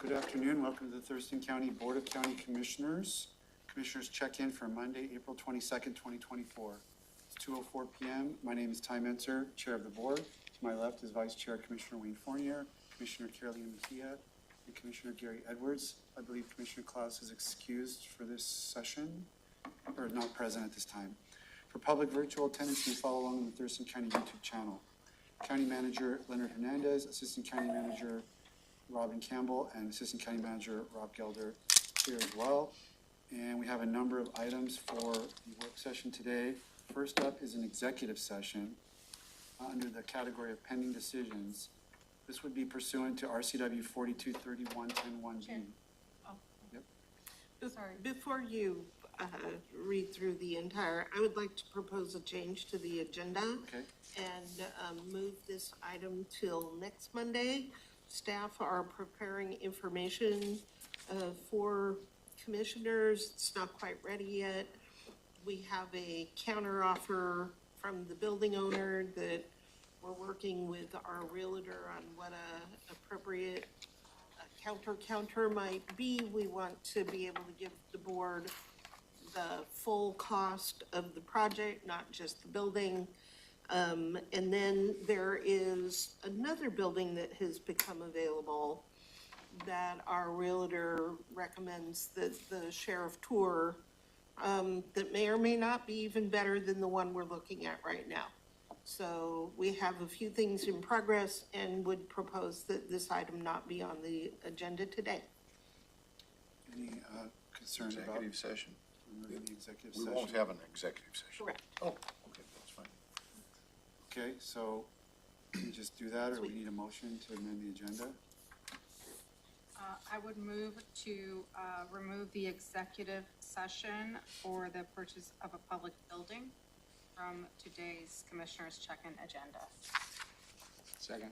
Good afternoon. Welcome to the Thurston County Board of County Commissioners. Commissioners check-in for Monday, April 22nd, 2024. It's 2:04 p.m. My name is Ty Mentzer, Chair of the Board. To my left is Vice Chair Commissioner Wayne Fournier, Commissioner Carolina Mejia, and Commissioner Gary Edwards. I believe Commissioner Klaus is excused for this session, or not present at this time. For public virtual attendance, you may follow along on the Thurston County YouTube channel. County Manager Leonard Hernandez, Assistant County Manager Robin Campbell, and Assistant County Manager Rob Gelder here as well. And we have a number of items for the work session today. First up is an executive session under the category of pending decisions. This would be pursuant to RCW 4231.10.1B. Oh. Yep. Sorry. Before you read through the entire, I would like to propose a change to the agenda. Okay. And move this item till next Monday. Staff are preparing information for commissioners. It's not quite ready yet. We have a counter offer from the building owner that we're working with our realtor on what a appropriate counter might be. We want to be able to give the board the full cost of the project, not just the building. And then there is another building that has become available that our realtor recommends that the sheriff tour, that may or may not be even better than the one we're looking at right now. So we have a few things in progress and would propose that this item not be on the agenda today. Any concerns about Executive session? removing the executive We session? won't have an executive session. Correct. Oh, okay, that's fine. Okay, so we just do that, or we need a motion to amend the agenda? I would move to remove the executive session for the purchase of a public building from today's Commissioners' check-in agenda. Second.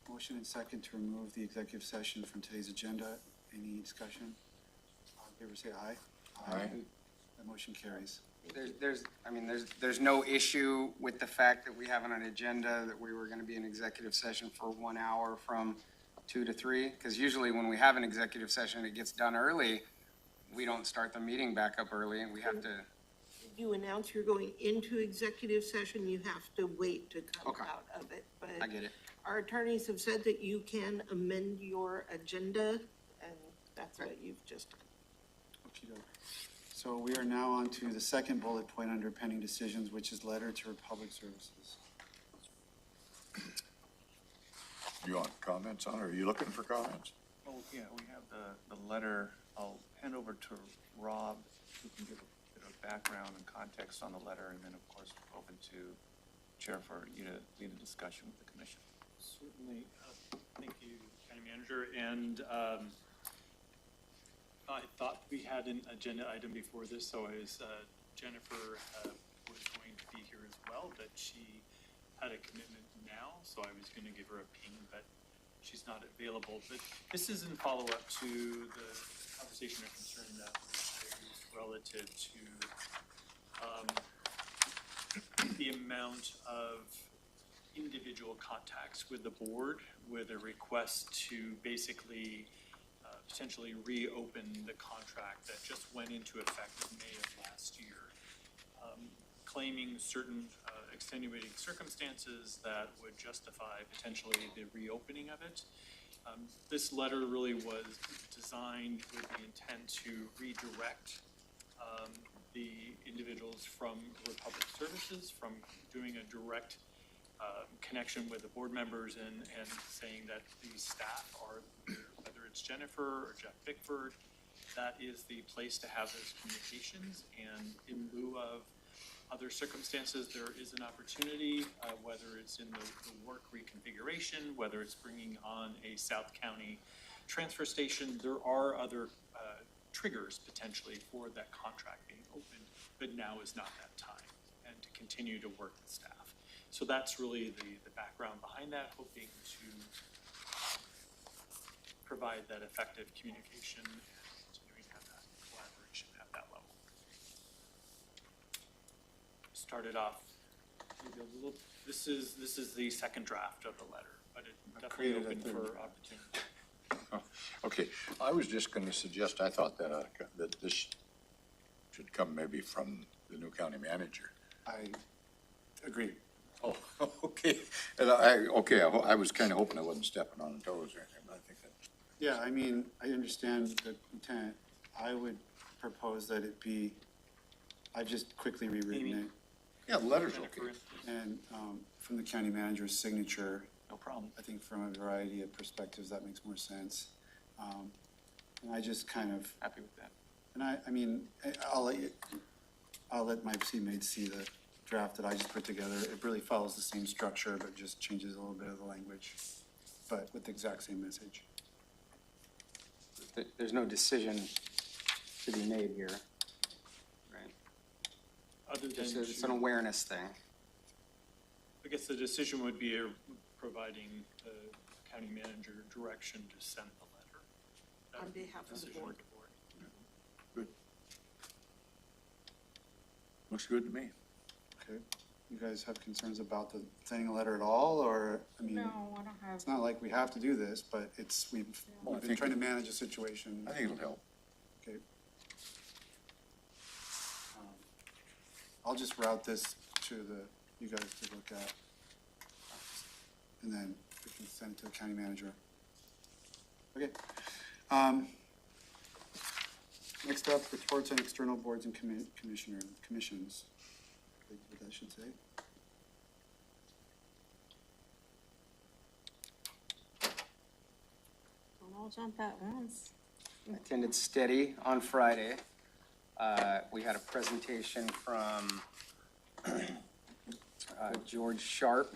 Motion and second to remove the executive session from today's agenda. Any discussion? All in favor, say aye. Aye. The motion carries. There's no issue with the fact that we have on an agenda that we were gonna be in executive session for 1 hour from 2 to 3, because usually when we have an executive session, it gets done early. We don't start the meeting back up early, and we have to, You announce you're going into executive session, you have to wait to come Okay. out of it. But I get it. our attorneys have said that you can amend your agenda, and that's what you've just done. Okey-doke. So we are now on to the second bullet point under pending decisions, which is letter to Republic Services. You want comments on it? Are you looking for comments? Oh, yeah, we have the letter. I'll hand over to Rob, who can give a bit of background and context on the letter, and then, of course, open to Chair for you to lead a discussion with the commission. Certainly. Thank you, County Manager. And I thought we had an agenda item before this, so Jennifer was going to be here as well, but she had a commitment now, so I was going to give her a ping, but she's not available. But this is in follow-up to the conversation or concern that was raised relative to the amount of individual contacts with the board with a request to basically potentially reopen the contract that just went into effect in May of last year, claiming certain extenuating circumstances that would justify potentially the reopening of it. This letter really was designed with the intent to redirect the individuals from Republic Services from doing a direct connection with the board members and saying that the staff are, whether it's Jennifer or Jeff Bickford, that is the place to have those communications. And in lieu of other circumstances, there is an opportunity, whether it's in the work reconfiguration, whether it's bringing on a South County transfer station, there are other triggers potentially for that contract being open, but now is not that time, and to continue to work with staff. So that's really the background behind that, hoping to provide that effective communication and continuing to have that collaboration at that level. Started off maybe a little, this is the second draft of the letter, but it definitely created a open third for draft. opportunity. Okay, I was just gonna suggest, I thought that this should come maybe from the new county manager. I agree. Oh, okay, I was kinda hoping I wasn't stepping on toes or anything, but I think that, Yeah, I mean, I understand the intent. I would propose that it be, I've just quickly rewritten it, yeah, the letter's okay. and from the county manager's signature, No problem. I think from a variety of perspectives, that makes more sense. And I just kind of, Happy with that. and I mean, I'll let my teammates see the draft that I just put together. It really follows the same structure, but just changes a little bit of the language, but with the exact same message. There's no decision to be made here, right? Other than It's an to, awareness thing. I guess the decision would be providing the county manager direction to send the letter. That On would be behalf of the decision board. Good. Looks good to me. Okay, you guys have concerns about the sending a letter at all, or, I mean, No, I don't have. it's not like we have to do this, but it's, we've Well, I been think- trying to manage a situation. I think it'll help. Okay. I'll just route this to you guys to look at. And then we can send it to the county manager. Okay. Next up, reports on external boards and commissions. What that should say. Don't all jump at once. I attended Steady on Friday. We had a presentation from George Sharp.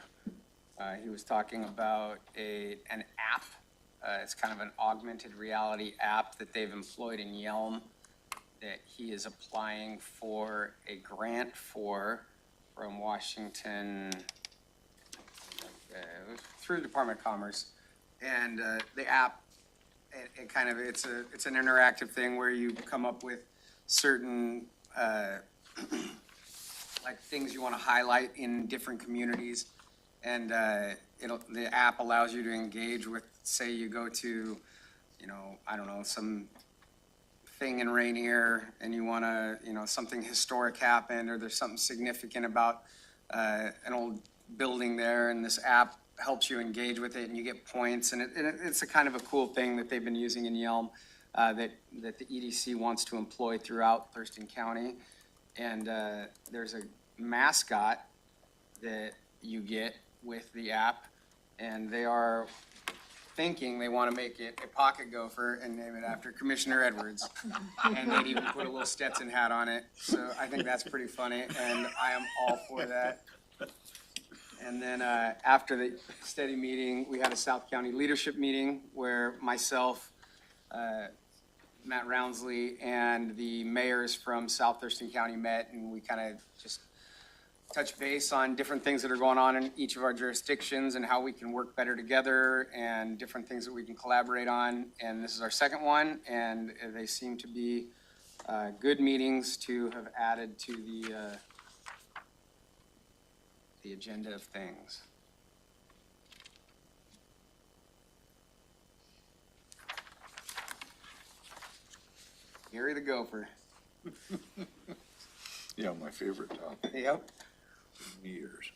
He was talking about an app. It's kind of an augmented reality app that they've employed in Yelm that he is applying for a grant from Washington, through the Department of Commerce. And the app, it's an interactive thing where you come up with certain like things you want to highlight in different communities. And the app allows you to engage with, say you go to, I don't know, some thing in Rainier and you want to, something historic happened or there's something significant about an old building there, and this app helps you engage with it and you get points. And it's a kind of a cool thing that they've been using in Yelm that the EDC wants to employ throughout Thurston County. And there's a mascot that you get with the app, and they are thinking they want to make it a pocket gopher and name it after Commissioner Edwards. And they'd even put a little Stetson hat on it. So I think that's pretty funny, and I am all for that. And then after the study meeting, we had a South County leadership meeting where myself, Matt Roundsley, and the mayors from South Thurston County met, and we kind of just touch base on different things that are going on in each of our jurisdictions and how we can work better together and different things that we can collaborate on. And this is our second one, and they seem to be good meetings to have added to the agenda of things. Gary the Gopher. Yeah, my favorite topic Yep. in years.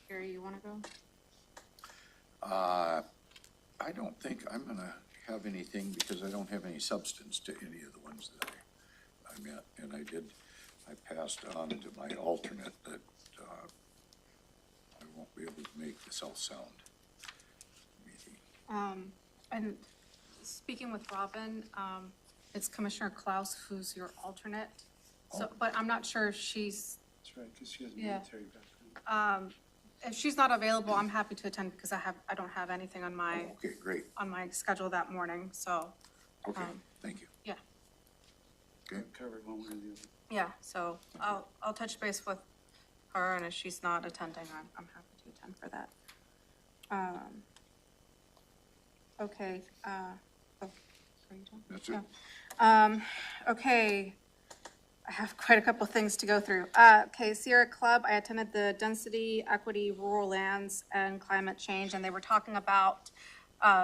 Gary, you want to go? I don't think I'm gonna have anything because I don't have any substance to any of the ones that I met. And I passed on to my alternate that, I won't be able to make the South Sound meeting. And speaking with Robin, it's Commissioner Klaus who's your alternate. So, but I'm not sure if she's, That's right, because she has Yeah. military background. if she's not available, I'm happy to attend because I don't have anything on Oh, okay, great. my schedule that morning, so, Okay, Um, thank you. yeah. Okay. Covered one way or the other. Yeah, so I'll touch base with her, and if she's not attending, I'm happy to attend for that. Okay, oh, are you done? That's it. Yeah. Okay, I have quite a couple things to go through. Okay, Sierra Club, I attended the Density, Equity, Rural Lands, and Climate Change, and they were talking about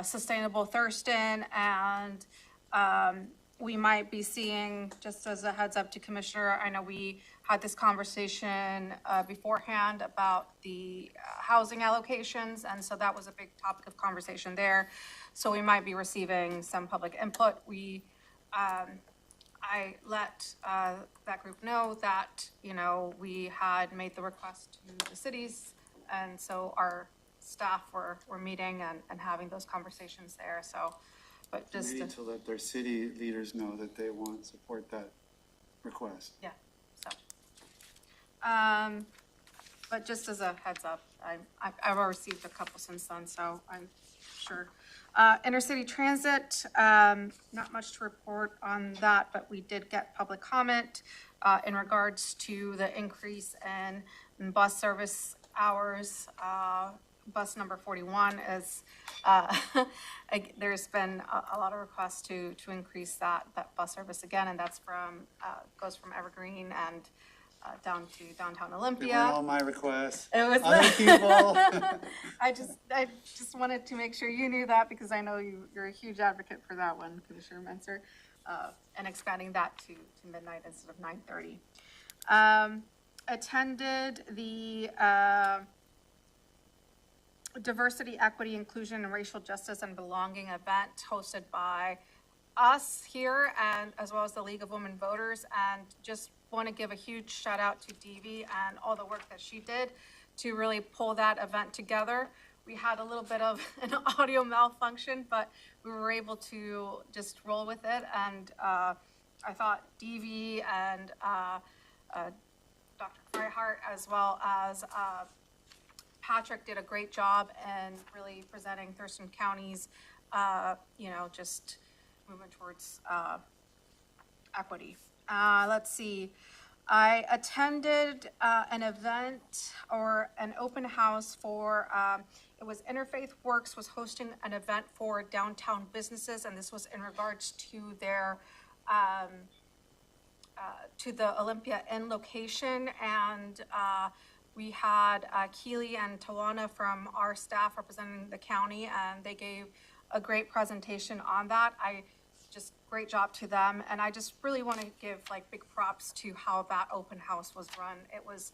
Sustainable Thurston, and we might be seeing, just as a heads up to Commissioner, I know we had this conversation beforehand about the housing allocations, and so that was a big topic of conversation there. So we might be receiving some public input. I let that group know that, you know, we had made the request to the cities, and so our staff were meeting and having those conversations there, so, but They just, need to let their city leaders know that they want to support that request. yeah, so. But just as a heads up, I've already received a couple since then, so I'm sure. Intercity transit, not much to report on that, but we did get public comment in regards to the increase in bus service hours. Bus number 41 is, there's been a lot of requests to increase that bus service again, and that's from, goes from Evergreen and down to downtown They Olympia. weren't all my requests. It was Other people. I just wanted to make sure you knew that, because I know you're a huge advocate for that one, Commissioner Menzer, and expanding that to midnight instead of 9:30. Attended the Diversity, Equity, Inclusion, and Racial Justice and Belonging event hosted by us here, and as well as the League of Women Voters, and just want to give a huge shout out to Devi and all the work that she did to really pull that event together. We had a little bit of an audio malfunction, but we were able to just roll with it, and I thought Devi and Dr. Freihart, as well as Patrick, did a great job in really presenting Thurston County's, you know, just movement towards equity. Let's see. I attended an event or an open house for, it was Interfaith Works was hosting an event for downtown businesses, and this was in regards to their, to the Olympia Inn location, and we had Keely and Tawana from our staff representing the county, and they gave a great presentation on that. Just great job to them, and I just really want to give like big props to how that open house was run. It was,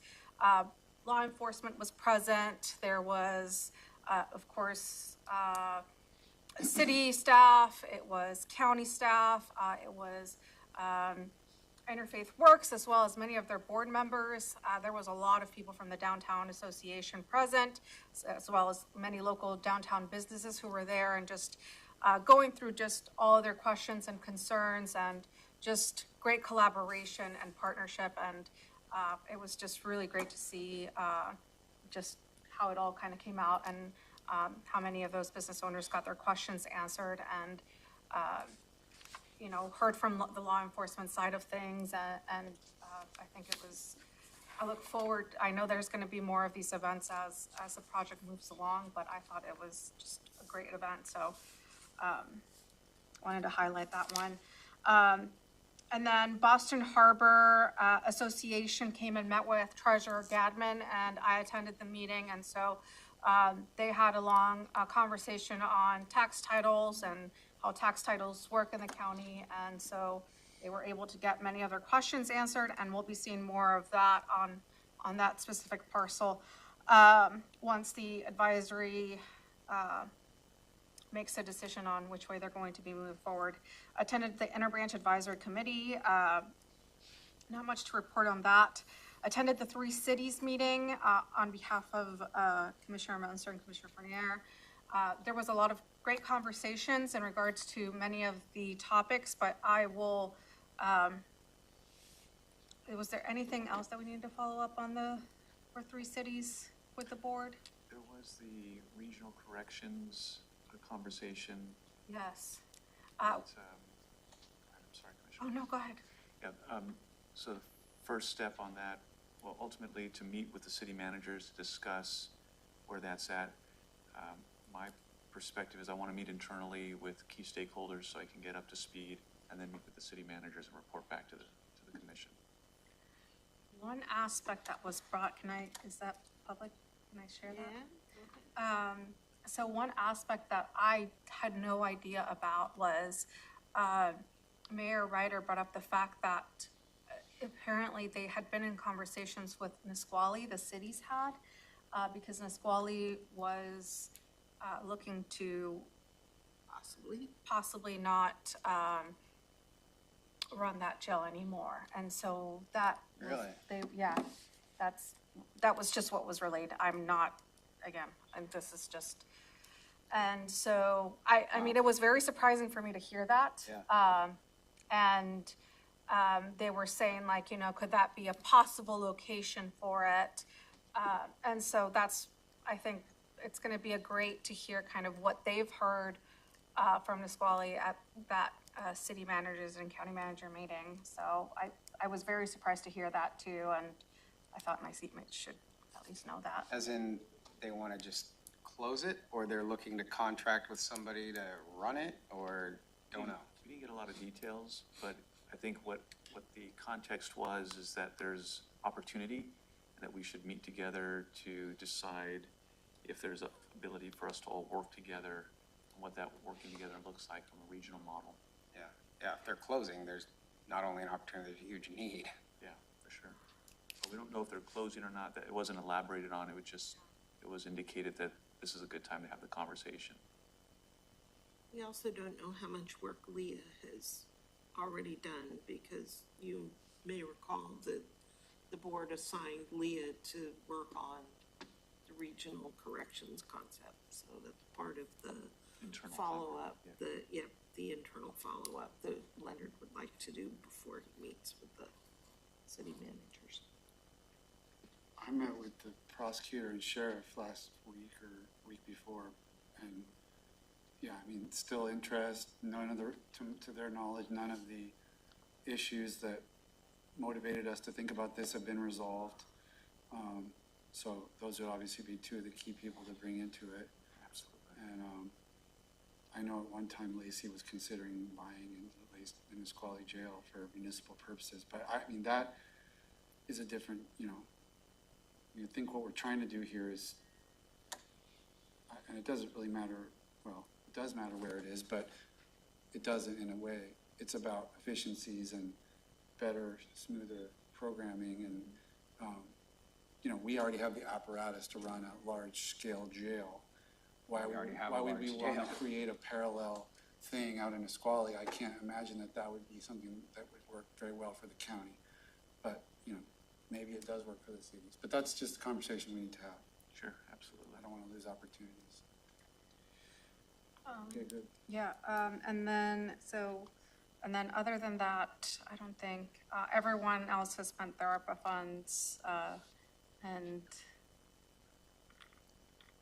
law enforcement was present. There was, of course, city staff. It was county staff. It was Interfaith Works, as well as many of their board members. There was a lot of people from the Downtown Association present, as well as many local downtown businesses who were there, and just going through just all of their questions and concerns, and just great collaboration and partnership. And it was just really great to see just how it all kind of came out, and how many of those business owners got their questions answered, and you know, heard from the law enforcement side of things, and I think it was, I look forward, I know there's going to be more of these events as the project moves along, but I thought it was just a great event, so wanted to highlight that one. And then Boston Harbor Association came and met with Treasurer Gadman, and I attended the meeting, and so they had a long conversation on tax titles and how tax titles work in the county, and so they were able to get many of their questions answered, and we'll be seeing more of that on that specific parcel once the advisory makes a decision on which way they're going to be moving forward. Attended the Interbranch Advisory Committee, not much to report on that. Attended the Three Cities meeting on behalf of Commissioner Menzer and Commissioner Fournier. There was a lot of great conversations in regards to many of the topics, but I will, was there anything else that we needed to follow up on for Three Cities with the board? There was the regional corrections conversation. Yes. I'm sorry, Commissioner. Oh, no, go ahead. Yeah, so the first step on that, well, ultimately to meet with the city managers to discuss where that's at. My perspective is I want to meet internally with key stakeholders so I can get up to speed, and then meet with the city managers and report back to the commission. One aspect that was brought, is that public? Can I share that? So one aspect that I had no idea about was, Mayor Ryder brought up the fact that apparently they had been in conversations with Nisqually, the cities had, because Nisqually was, looking to possibly not, run that jail anymore. And so that. Really? That was just what was relayed. I'm not, again, and this is just, and so, I mean, it was very surprising for me to hear that. Yeah. And, they were saying like, could that be a possible location for it? And so that's, I think it's gonna be great to hear kind of what they've heard, from Nisqually at that, city managers and county manager meeting. So I was very surprised to hear that too, and I thought my seatmates should at least know that. As in, they want to just close it, or they're looking to contract with somebody to run it, or don't know? We didn't get a lot of details, but I think what the context was is that there's opportunity and that we should meet together to decide if there's a ability for us to all work together and what that working together looks like from a regional model. Yeah, if they're closing, there's not only an opportunity, there's a huge need. Yeah, for sure. But we don't know if they're closing or not. That it wasn't elaborated on. It was indicated that this is a good time to have the conversation. We also don't know how much work Leah has already done, because you may recall that the board assigned Leah to work on the regional corrections concept. So that's part of the Internal follow-up, yeah. the internal follow-up that Leonard would like to do before he meets with the city managers. I met with the prosecutor and sheriff last week or week before, and yeah, I mean, still interest, none of the, to their knowledge, none of the issues that motivated us to think about this have been resolved. So those would obviously be two of the key people to bring into it. Absolutely. And, I know at one time Lacey was considering buying in Nisqually jail for municipal purposes, but I mean, that is a different, you think what we're trying to do here is, and it doesn't really matter, well, it does matter where it is, but it doesn't in a way. It's about efficiencies and better, smoother programming, and, we already have the apparatus to run a large-scale jail. Why We already have a would large we want to jail. create a parallel thing out in Nisqually? I can't imagine that would be something that would work very well for the county. But, maybe it does work for the cities. But that's just a conversation we need to have. Sure, absolutely. I don't want to lose opportunities. Okay, good. Yeah, and then other than that, I don't think, everyone else has spent their ARPA funds, and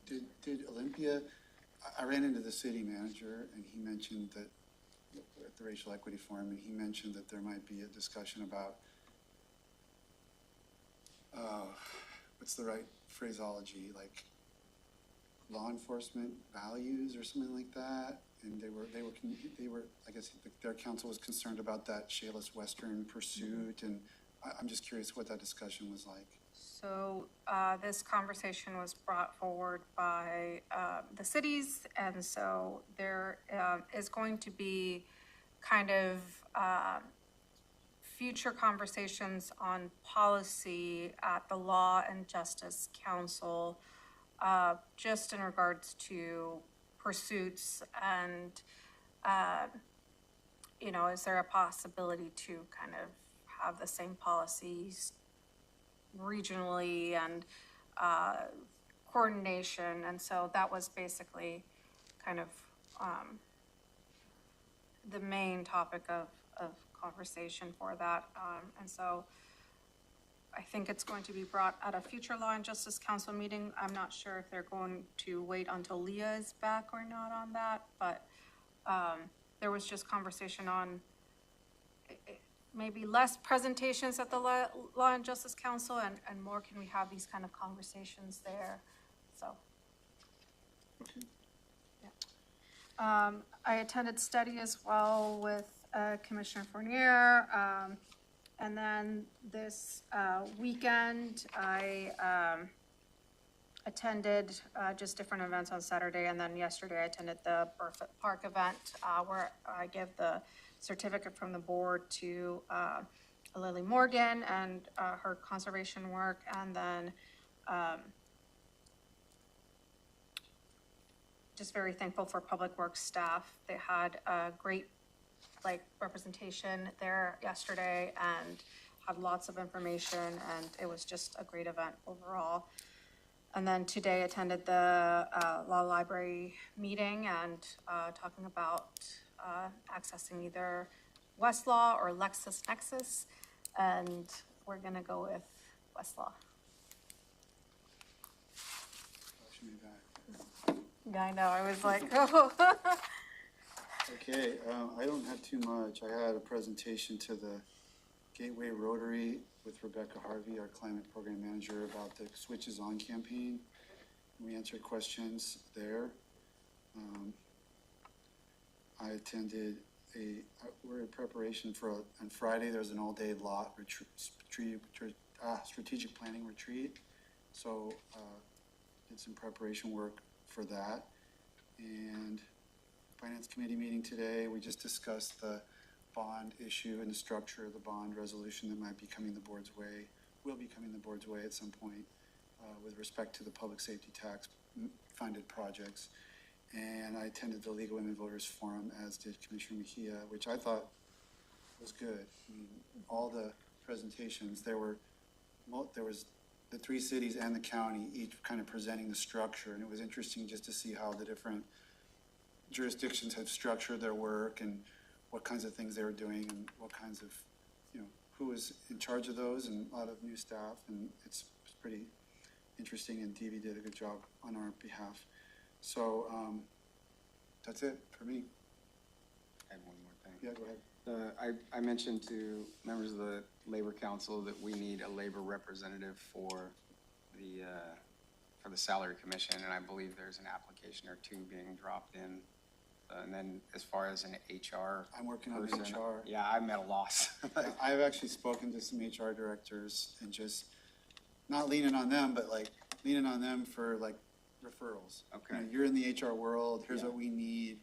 Did Olympia, I ran into the city manager and he mentioned that, at the Racial Equity Forum, and he mentioned that there might be a discussion about, what's the right phraseology, like law enforcement values or something like that. And they were, I guess their council was concerned about that Shayless Western pursuit, and I'm just curious what that discussion was like. so, this conversation was brought forward by, the cities, and so there, is going to be kind of, future conversations on policy at the Law and Justice Council, just in regards to pursuits and, is there a possibility to kind of have the same policies regionally and, coordination? And so that was basically kind of, the main topic of conversation for that. And so I think it's going to be brought at a future Law and Justice Council meeting. I'm not sure if they're going to wait until Leah is back or not on that, but, there was just conversation on maybe less presentations at the Law and Justice Council, and more, can we have these kind of conversations there? So. Yeah. I attended study as well with, Commissioner Fournier, and then this, weekend, I attended just different events on Saturday, and then yesterday I attended the Burfoot Park event where I give the certificate from the board to Lily Morgan and her conservation work, and then just very thankful for Public Works staff. They had a great representation there yesterday and had lots of information, and it was just a great event overall. And then today attended the law library meeting and talking about accessing either Westlaw or LexisNexis, and we're gonna go with Westlaw. Motion made by- Yeah, I know, I was like, oh. Okay, I don't have too much. I had a presentation to the Gateway Rotary with Rebecca Harvey, our climate program manager, about the Switches On campaign. We answered questions there. I attended we're in preparation for, on Friday, there's an all-day lot strategic planning retreat. So, did some preparation work for that. And Finance Committee meeting today, we just discussed the bond issue and the structure of the bond resolution that might be coming the board's way, will be coming the board's way at some point with respect to the public safety tax funded projects. And I attended the League of Women Voters Forum, as did Commissioner Mejia, which I thought was good. I mean, all the presentations, there was the three cities and the county each kind of presenting the structure, and it was interesting just to see how the different jurisdictions have structured their work and what kinds of things they were doing and what kinds of, who was in charge of those, and a lot of new staff, and it's pretty interesting, and Dee did a good job on our behalf. So that's it for me. I have one more thing. Yeah, go ahead. I mentioned to members of the Labor Council that we need a labor representative for the Salary Commission, and I believe there's an application or two being dropped in. And then as far as an HR I'm working on person, HR. yeah, I'm at a loss. I've actually spoken to some HR directors and just not leaning on them, but leaning on them for referrals. Okay. You're in the HR world. Here's Yeah. what we need.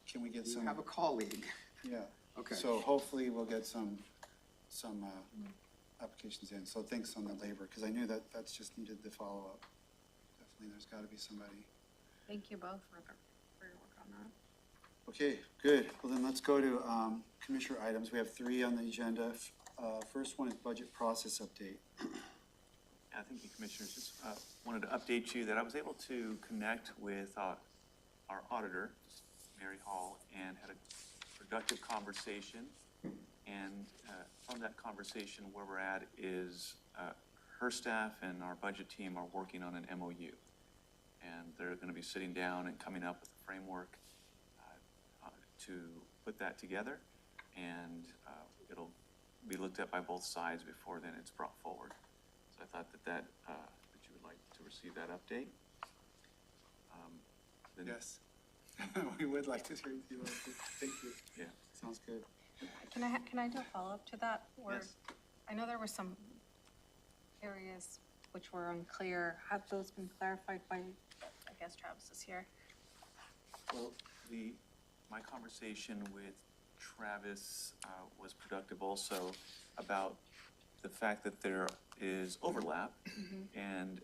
Can we get You some? have a colleague. Yeah. Okay. So hopefully we'll get some applications in. So thanks on the labor, because I knew that's just needed the follow-up. Definitely, there's got to be somebody. Thank you both for your work on that. Okay, good. Well, then let's go to commissioner items. We have 3 on the agenda. First one is budget process update. I think the commissioners just wanted to update you that I was able to connect with our auditor, Mary Hall, and had a productive conversation. And from that conversation, where we're at is her staff and our budget team are working on an MOU. And they're going to be sitting down and coming up with a framework to put that together. And it'll be looked at by both sides before then it's brought forward. So I thought that you would like to receive that update. Then- Yes. We would like to hear you. Thank you. Yeah. Sounds good. Can I do a follow-up to that? Or Yes. I know there were some areas which were unclear. Have those been clarified by, I guess Travis is here? Well, my conversation with Travis was productive also about the fact that there is overlap and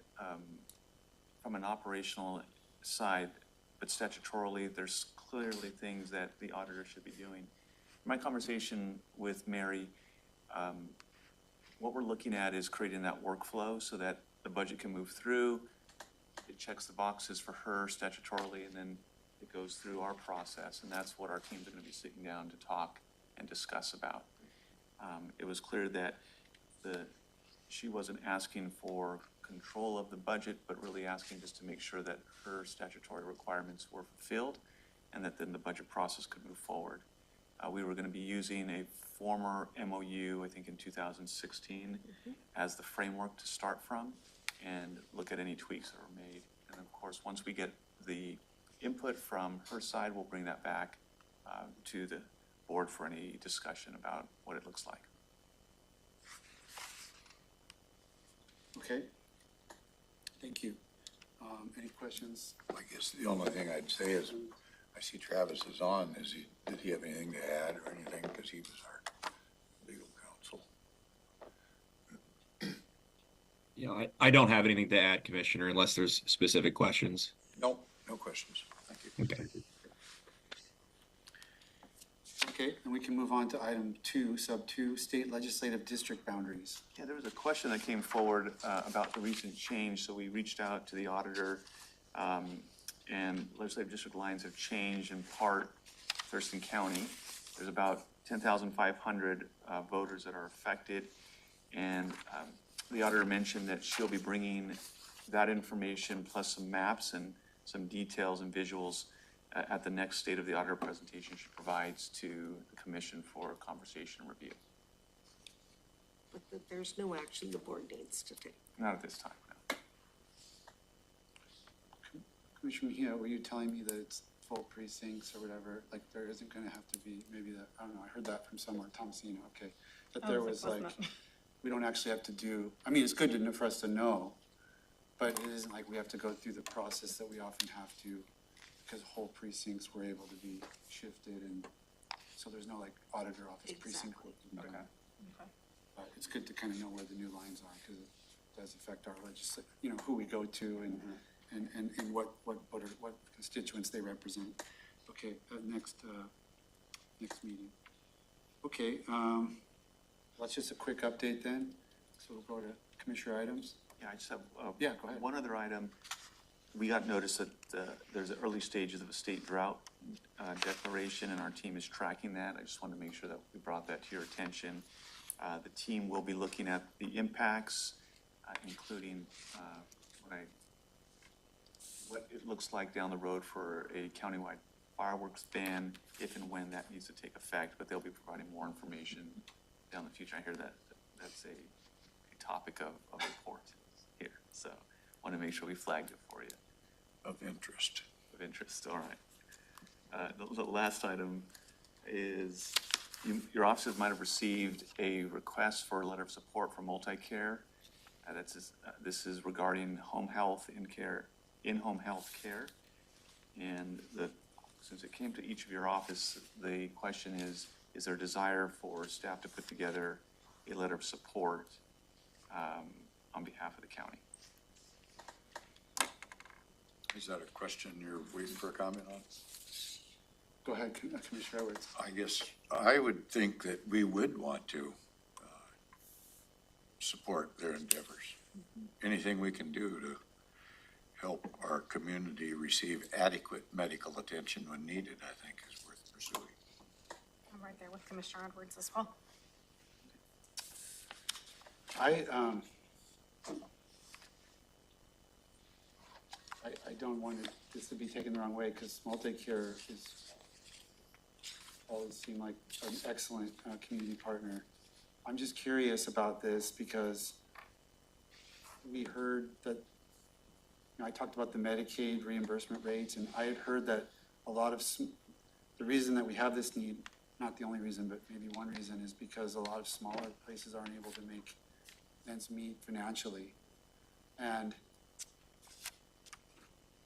from an operational side, but statutorily, there's clearly things that the auditor should be doing. My conversation with Mary, what we're looking at is creating that workflow so that the budget can move through. It checks the boxes for her statutorily, and then it goes through our process, and that's what our teams are going to be sitting down to talk and discuss about. It was clear that she wasn't asking for control of the budget, but really asking just to make sure that her statutory requirements were fulfilled and that then the budget process could move forward. We were going to be using a former MOU, I think in 2016, as the framework to start from and look at any tweaks that were made. And of course, once we get the input from her side, we'll bring that back to the board for any discussion about what it looks like. Okay. Thank you. Any questions? I guess the only thing I'd say is, I see Travis is on, did he have anything to add or anything, because he was our legal counsel? Yeah, I don't have anything to add, Commissioner, unless there's specific questions. No, no questions, thank you. Okay. Okay, and we can move on to item 2, sub 2, state legislative district boundaries. Yeah, there was a question that came forward about the recent change, so we reached out to the auditor, and legislative district lines have changed in part Thurston County. There's about 10,500 voters that are affected, and the auditor mentioned that she'll be bringing that information plus some maps and some details and visuals at the next State of the Auditor presentation she provides to the commission for conversation and review. But that there's no action the board needs to take. Not at this time, no. Commissioner Mejia, were you telling me that it's full precincts or whatever? Like there isn't gonna have to be, maybe that, I don't know, I heard that from somewhere, Thomasino, okay. That there was like, we don't actually have to do, I mean, it's good to know, for us to know, but it isn't like we have to go through the process that we often have to, because whole precincts were able to be shifted, and so there's no like auditor office precinct Exactly. work. Okay. But it's good to kind of know where the new lines are, because it does affect our who we go to and what constituents they represent. Okay, next meeting. Okay, that's just a quick update then. So we'll go to Commissioner items. Yeah, I just have Yeah, go ahead. one other item. We got notice that there's the early stages of a state drought declaration, and our team is tracking that. I just wanted to make sure that we brought that to your attention. The team will be looking at the impacts, including what it looks like down the road for a countywide fireworks ban, if and when that needs to take effect, but they'll be providing more information down the future. I hear that that's a topic of report here, so want to make sure we flagged it for you. Of interest. Of interest, all right. The last item is, your offices might have received a request for a letter of support for multi-care. This is regarding home health in-home health care. And since it came to each of your office, the question is there a desire for staff to put together a letter of support on behalf of the county? Is that a question you're waiting for a comment on? Go ahead, Commissioner Edwards. I guess I would think that we would want to support their endeavors. Anything we can do to help our community receive adequate medical attention when needed, I think is worth pursuing. I'm right there with Commissioner Edwards as well. I don't want this to be taken the wrong way, because multi-care is always seemed like an excellent community partner. I'm just curious about this because we heard that, I talked about the Medicaid reimbursement rates, and I had heard that a lot of, the reason that we have this need, not the only reason, but maybe one reason, is because a lot of smaller places aren't able to make ends meet financially. And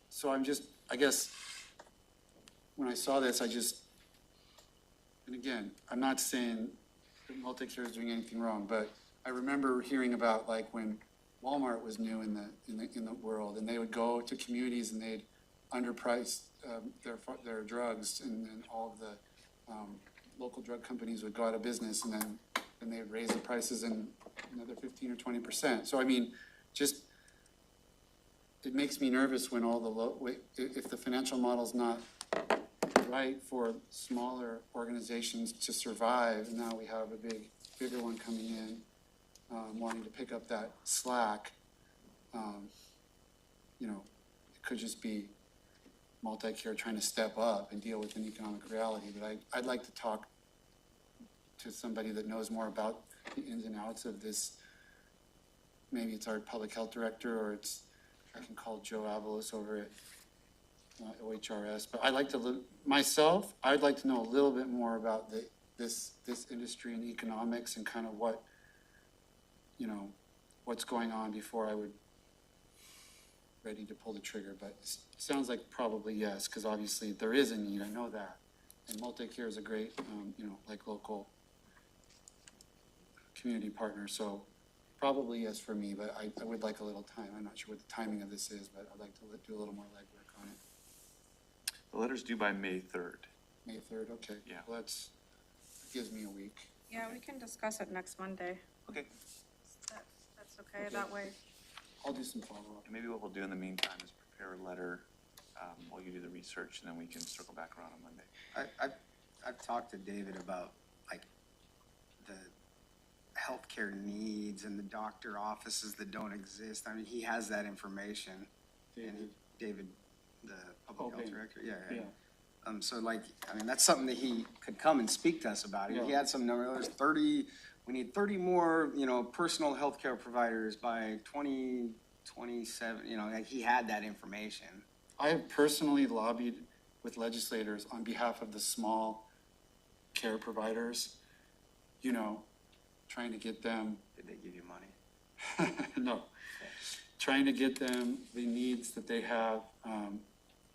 so I'm just, I guess, when I saw this, and again, I'm not saying that multi-care is doing anything wrong, but I remember hearing about like when Walmart was new in the world, and they would go to communities and they'd underprice their drugs, and then all of the local drug companies would go out of business, and then they would raise the prices in another 15 or 20%. So I mean, just it makes me nervous when if the financial model's not right for smaller organizations to survive, and now we have a bigger one coming in, wanting to pick up that slack. It could just be multi-care trying to step up and deal with an economic reality, but I'd like to talk to somebody that knows more about the ins and outs of this. Maybe it's our public health director, or I can call Joe Avalos over at OHRS, but I'd like to I'd like to know a little bit more about this industry and economics and kind of what's going on before I would ready to pull the trigger, but it sounds like probably yes, because obviously there is a need, I know that. And Multi-Care is a great, like local community partner, so probably yes for me, but I would like a little time. I'm not sure what the timing of this is, but I'd like to do a little more legwork on it. The letter's due by May 3rd. May 3rd, okay. Yeah. Well, that gives me a week. Yeah, we can discuss it next Monday. Okay. That's okay, that way. I'll do some follow-up. And maybe what we'll do in the meantime is prepare a letter while you do the research, and then we can circle back around on Monday. I've talked to David about like the healthcare needs and the doctor offices that don't exist. I mean, he has that information. David, the public health Bain. director, yeah. Yeah. So like, I mean, that's something that he could come and speak to us about. He Yeah. had some number, there's we need 30 more, personal healthcare providers by 2027, like he had that information. I have personally lobbied with legislators on behalf of the small care providers, trying to get them, Did they give you money? no, trying to get them the needs that they have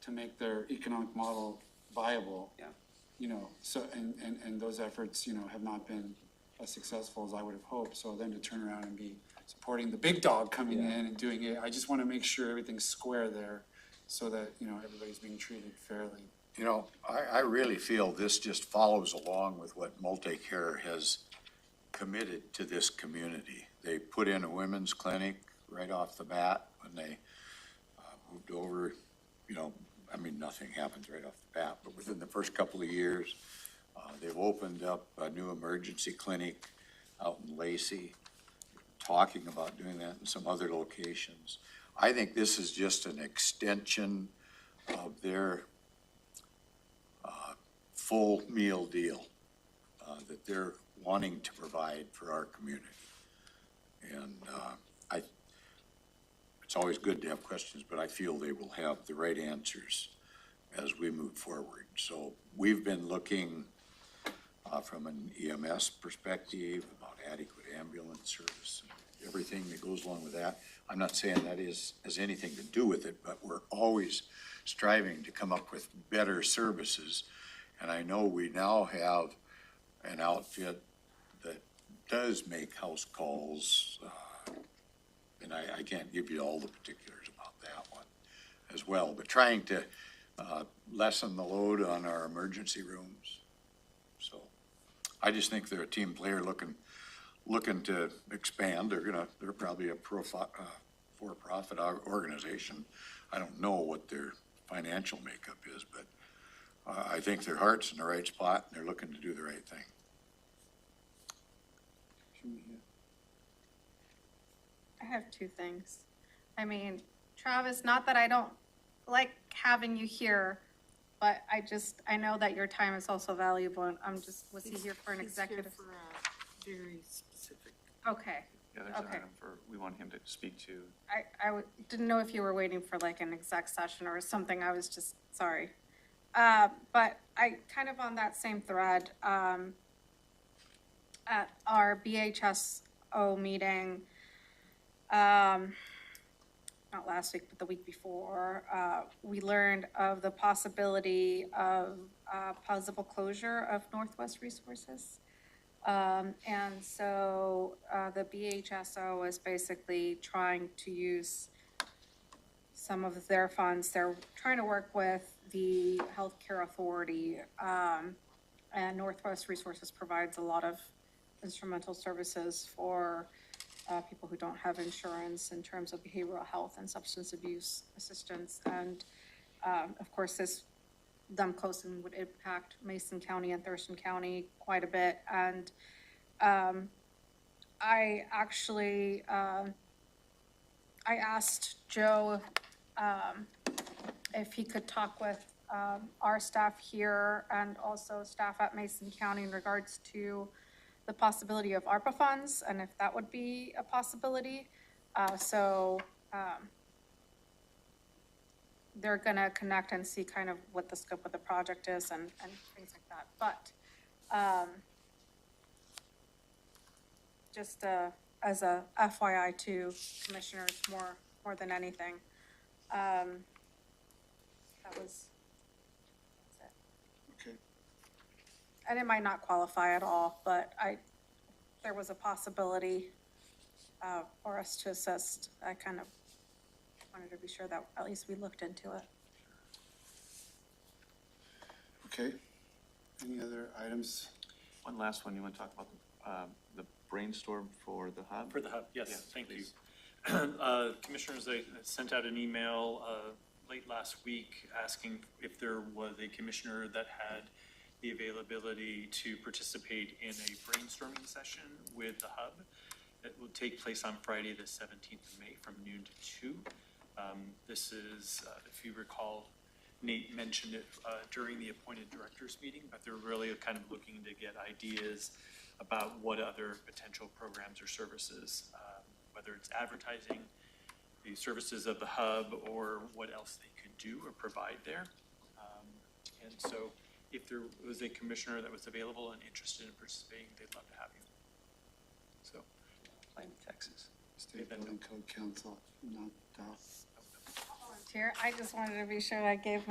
to make their economic model viable. Yeah. So, and those efforts, have not been as successful as I would have hoped. So then to turn around and be supporting the big dog coming in and doing it, I just want to make sure everything's square there so that, everybody's being treated fairly. I really feel this just follows along with what Multi-Care has committed to this community. They put in a women's clinic right off the bat when they moved over, nothing happens right off the bat, but within the first couple of years, they've opened up a new emergency clinic out in Lacey, talking about doing that in some other locations. I think this is just an extension of their full meal deal that they're wanting to provide for our community. And it's always good to have questions, but I feel they will have the right answers as we move forward. So we've been looking from an EMS perspective about adequate ambulance service, and everything that goes along with that. I'm not saying that has anything to do with it, but we're always striving to come up with better services. And I know we now have an outfit that does make house calls, and I can't give you all the particulars about that one as well, but trying to lessen the load on our emergency rooms. So I just think they're a team player looking to expand. They're probably a for-profit organization. I don't know what their financial makeup is, but I think their heart's in the right spot and they're looking to do the right thing. I have two things. I mean, Travis, not that I don't like having you here, but I know that your time is also valuable, and was he here for an He's here executive? for a very specific. Okay, Yeah, there's an Okay. item we want him to speak to. didn't know if you were waiting for like an exec session or something, I was just, sorry. But I, kind of on that same thread, at our BHSO meeting, not last week, but the week before, we learned of the possibility of possible closure of Northwest Resources. And so the BHSO is basically trying to use some of their funds. They're trying to work with the healthcare authority, and Northwest Resources provides a lot of instrumental services for people who don't have insurance in terms of behavioral health and substance abuse assistance. And of course, them closing would impact Mason County and Thurston County quite a bit. And I actually, I asked Joe if he could talk with our staff here and also staff at Mason County in regards to the possibility of ARPA funds and if that would be a possibility. They're gonna connect and see kind of what the scope of the project is and things like that. But just as a FYI to commissioners more than anything, That was, that's it. Okay. And it might not qualify at all, but there was a possibility for us to assist. I kind of wanted to be sure that at least we looked into it. Okay. Any other items? One last one, you want to talk about the brainstorm for the hub? For the hub, yes, Yes, thank you. please. Commissioners, I sent out an email late last week asking if there was a commissioner that had the availability to participate in a brainstorming session with the hub that will take place on Friday, the 17th of May from noon to 2. This is, if you recall, Nate mentioned it during the appointed directors meeting, but they're really kind of looking to get ideas about what other potential programs or services, whether it's advertising, the services of the hub, or what else they could do or provide there. And so if there was a commissioner that was available and interested in participating, they'd love to have you. So, Plain Texas. State Building Code Council, not Volunteer. I just wanted to be sure I gave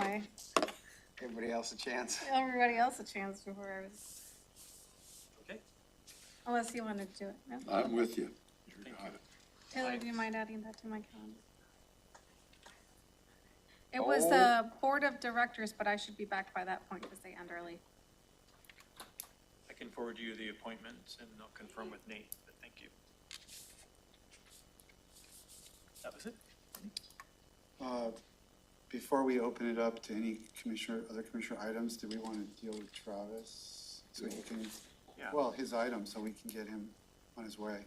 Everybody else a chance? everybody else a chance before I was, okay, unless you wanted to do it. No? I'm with you. You Thank got you. it. Taylor, do you mind adding that to my calendar? It was the board of directors, but I should be back by that point because they end early. I can forward you the appointment and I'll confirm with Nate, but thank you. That was it? Before we open it up to any other commissioner items, do we want to deal with Travis? So he can, Yeah. well, his item, so we can get him on his way.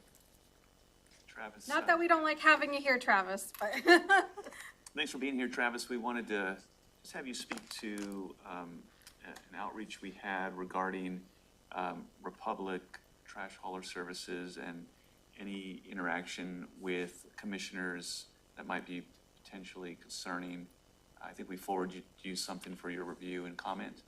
Travis. Not that we don't like having you here, Travis, but Thanks for being here, Travis. We wanted to just have you speak to an outreach we had regarding Republic trash hauler services and any interaction with commissioners that might be potentially concerning. I think we forwarded you something for your review and comment.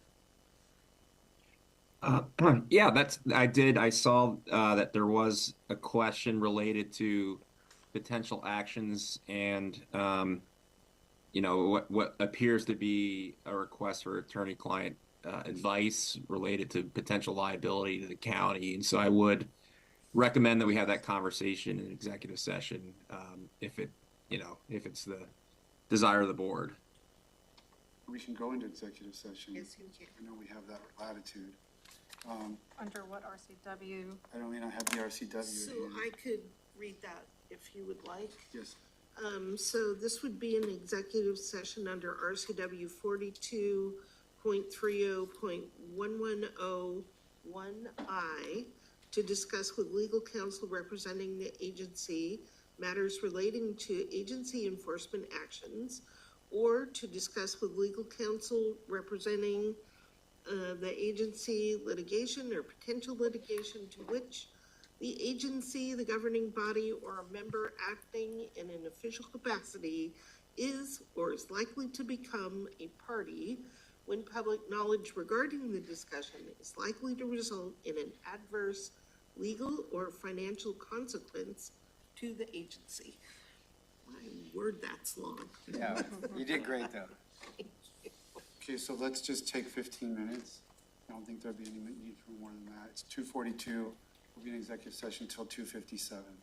Yeah, I saw that there was a question related to potential actions and what appears to be a request for attorney-client advice related to potential liability to the county. And so I would recommend that we have that conversation in executive session if it's the desire of the board. We can go into executive session. Yes, you can. I know we have that latitude. under what RCW? I don't mean I have the RCW. So at hand. I could read that if you would like. Yes. So this would be an executive session under RCW 42.30.110(1) to discuss with legal counsel representing the agency matters relating to agency enforcement actions, or to discuss with legal counsel representing the agency litigation or potential litigation to which the agency, the governing body, or a member acting in an official capacity is or is likely to become a party when public knowledge regarding the discussion is likely to result in an adverse legal or financial consequence to the agency. My word, that's long. Yeah, you did great though. Okay, so let's just take 15 minutes. I don't think there'll be any need for more than that. It's 2:42. We'll be in executive session until 2:57.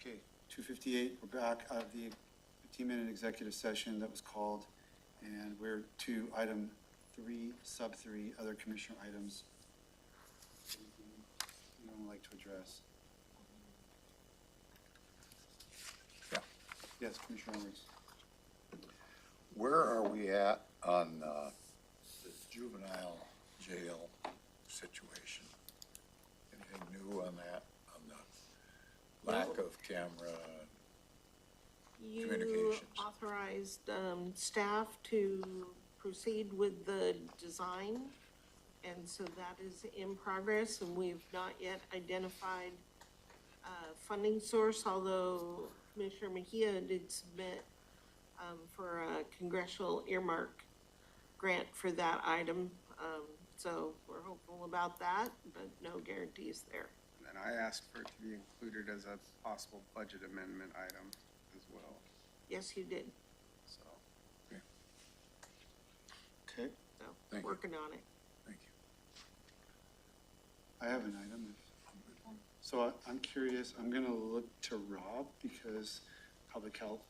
Okay, 2:58, we're back out of the 15-minute executive session that was called, and we're to item 3, sub 3, other commissioner items. Anything you would like to address? Yeah. Yes, Commissioner Edwards. Where are we at on the juvenile jail situation? Anything new on that, on the lack of camera? You Communications. authorized staff to proceed with the design, and so that is in progress, and we've not yet identified funding source, although Commissioner Mejia did submit for a congressional earmark grant for that item. So we're hopeful about that, but no guarantees there. And I asked for it to be included as a possible budget amendment item as well, Yes, you did. so. Okay, So Thank you. working on it. Thank you. I have an item. So I'm curious, I'm gonna look to Rob because public health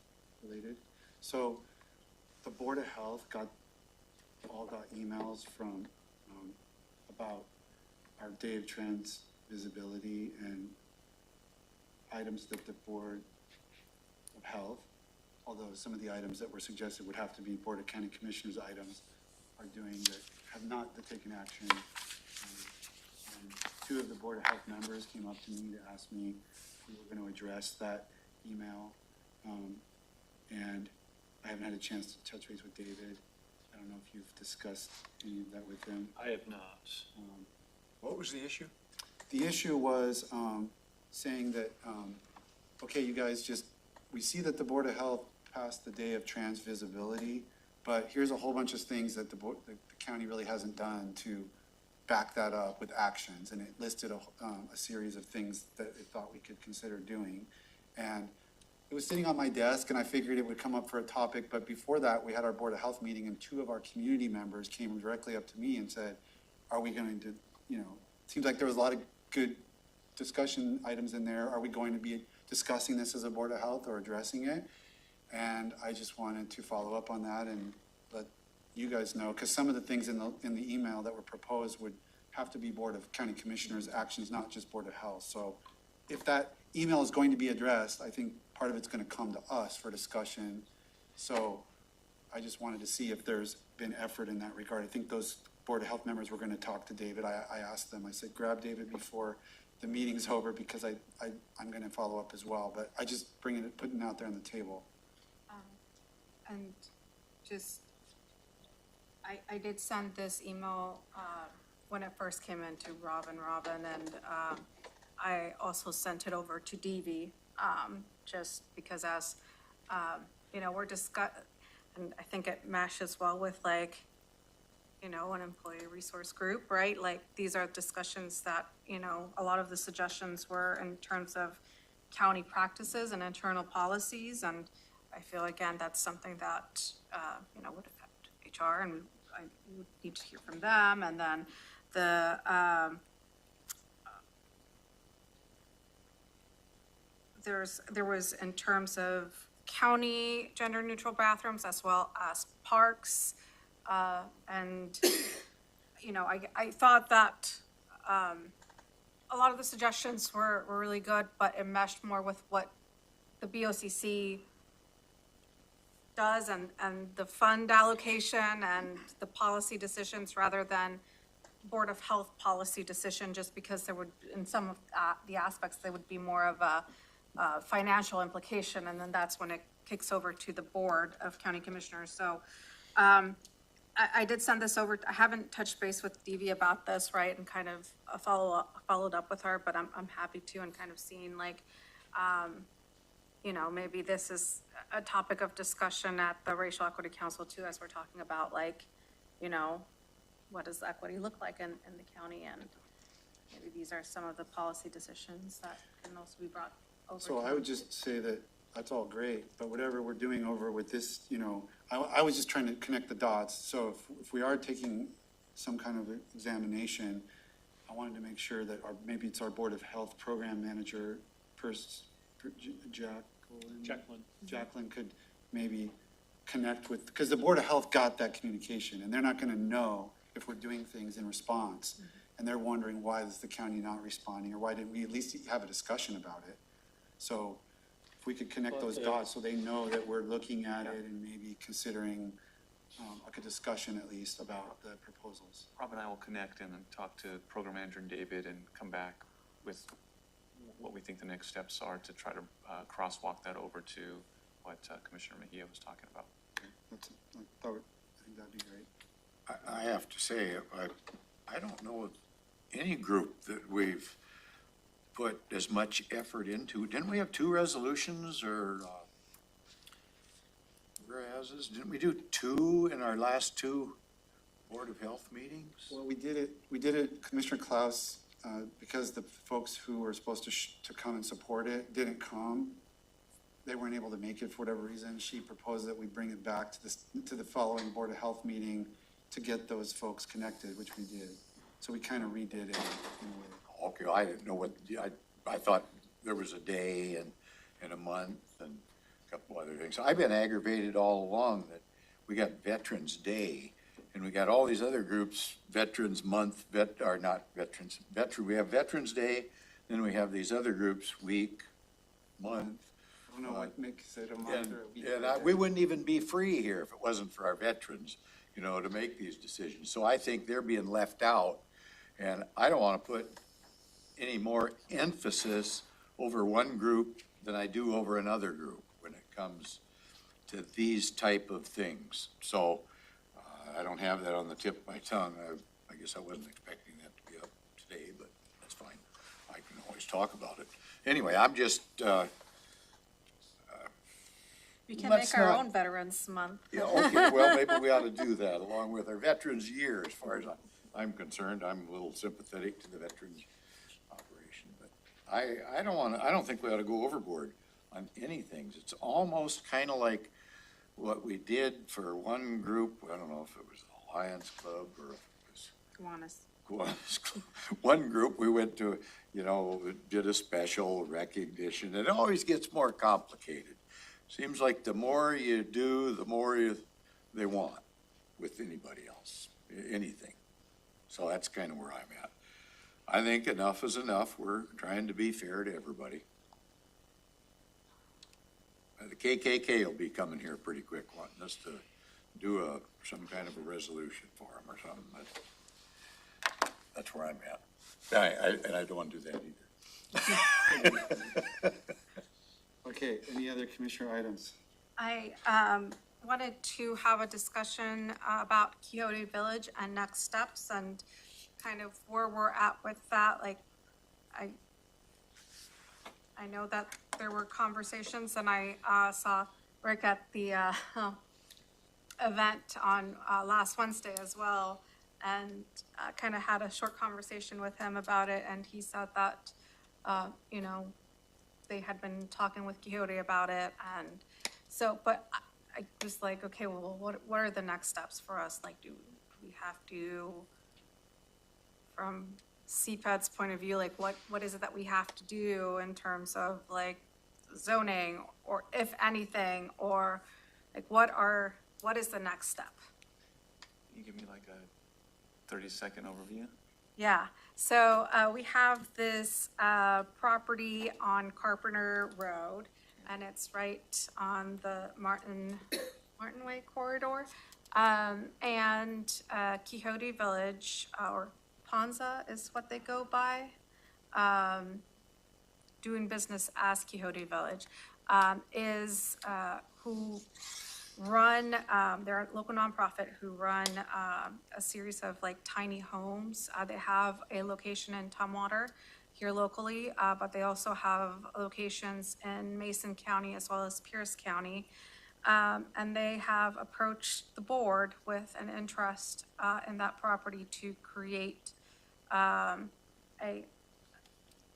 related. So the Board of Health got emails from, about our day of trans visibility and items that the Board of Health, although some of the items that were suggested would have to be Board of County Commissioners items, are doing that have not taken action. And two of the Board of Health members came up to me to ask me if we were going to address that email. And I haven't had a chance to touch base with David. I don't know if you've discussed any of that with him. I have not. What was the issue? The issue was saying that, okay, you guys we see that the Board of Health passed the day of trans visibility, but here's a whole bunch of things that the county really hasn't done to back that up with actions. And it listed a series of things that it thought we could consider doing. And it was sitting on my desk, and I figured it would come up for a topic, but before that, we had our Board of Health meeting, and two of our community members came directly up to me and said, are we going to, seems like there was a lot of good discussion items in there. Are we going to be discussing this as a Board of Health or addressing it? And I just wanted to follow up on that and let you guys know, because some of the things in the email that were proposed would have to be Board of County Commissioners actions, not just Board of Health. So if that email is going to be addressed, I think part of it's going to come to us for discussion. So I just wanted to see if there's been effort in that regard. I think those Board of Health members were going to talk to David. I asked them, I said, grab David before the meeting's over because I'm going to follow up as well. But I just putting it out there on the table. And just, I did send this email when it first came in to Robin, and I also sent it over to Devi, just because as, we're and I think it meshes well with an employee resource group, right? Like, these are discussions that, a lot of the suggestions were in terms of county practices and internal policies, and I feel, again, that's something that, would affect HR, and I would need to hear from them. And then there was in terms of county gender-neutral bathrooms as well as parks, and, I thought that a lot of the suggestions were really good, but it meshed more with what the BOCC does and the fund allocation and the policy decisions rather than Board of Health policy decision, just because there would, in some of the aspects, there would be more of a financial implication, and then that's when it kicks over to the Board of County Commissioners. So I did send this over. I haven't touched base with Devi about this, right, and kind of followed up with her, but I'm happy to, and kind of seeing maybe this is a topic of discussion at the Racial Equity Council too, as we're talking about what does equity look like in the county, and maybe these are some of the policy decisions that can also be brought over. So I would just say that that's all great, but whatever we're doing over with this, I was just trying to connect the dots. So if we are taking some kind of examination, I wanted to make sure that maybe it's our Board of Health program manager Jacqueline could maybe connect with, because the Board of Health got that communication, and they're not gonna know if we're doing things in response. And they're wondering, why is the county not responding, or why didn't we at least have a discussion about it? So if we could connect those dots so they know that we're looking at it and maybe considering like a discussion at least about the proposals. Rob and I will connect and then talk to Program Manager and David and come back with what we think the next steps are to try to crosswalk that over to what Commissioner Mejia was talking about. I think that'd be great. I have to say, I don't know of any group that we've put as much effort into. Didn't we have 2 resolutions or whereases? Didn't we do 2 in our last 2 Board of Health meetings? Well, we did it, Commissioner Klaus, because the folks who were supposed to come and support it didn't come. They weren't able to make it for whatever reason. She proposed that we bring it back to the following Board of Health meeting to get those folks connected, which we did. So we kind of redid it in a way. Okay, I didn't know what, I thought there was a day and a month and a couple other things. I've been aggravated all along that we got Veterans Day and we got all these other groups, Veterans Month, we have Veterans Day, then we have these other groups, week, month. I don't know what makes it a month or a week. And we wouldn't even be free here if it wasn't for our veterans, to make these decisions. So I think they're being left out, and I don't want to put any more emphasis over one group than I do over another group when it comes to these type of things. So I don't have that on the tip of my tongue. I guess I wasn't expecting that to be up today, but that's fine. I can always talk about it. Anyway, I'm just, We can Let's make our not- own Veterans Month. yeah, okay, well, maybe we ought to do that along with our Veterans Year, as far as I'm concerned. I'm a little sympathetic to the veterans operation, but I don't think we ought to go overboard on anything. It's almost kind of like what we did for one group. I don't know if it was the Lions Club or if it was Kiwanis Club. One group we went to, did a special recognition. It always gets more complicated. Seems like the more you do, the more they want with anybody else, anything. So that's kind of where I'm at. I think enough is enough. We're trying to be fair to everybody. The KKK will be coming here pretty quick, wanting us to do some kind of a resolution for them or something, but that's where I'm at. And I don't want to do that either. Okay, any other commissioner items? I wanted to have a discussion about Quixote Village and next steps and kind of where we're at with that. Like, I know that there were conversations and I saw Rick at the event on last Wednesday as well, and kind of had a short conversation with him about it, and he said that, they had been talking with Quixote about it, and so, but I was like, okay, well, what are the next steps for us? Like, do we have to, from CPED's point of view, like, what is it that we have to do in terms of like zoning, or if anything, or like, what is the next step? Can you give me like a 30-second overview? Yeah, so we have this property on Carpenter Road, and it's right on the Martin Way corridor. And Quixote Village, or Ponza is what they go by, doing business as Quixote Village, is who run, they're a local nonprofit who run a series of like tiny homes. They have a location in Tumwater here locally, but they also have locations in Mason County as well as Pierce County. And they have approached the board with an interest in that property to create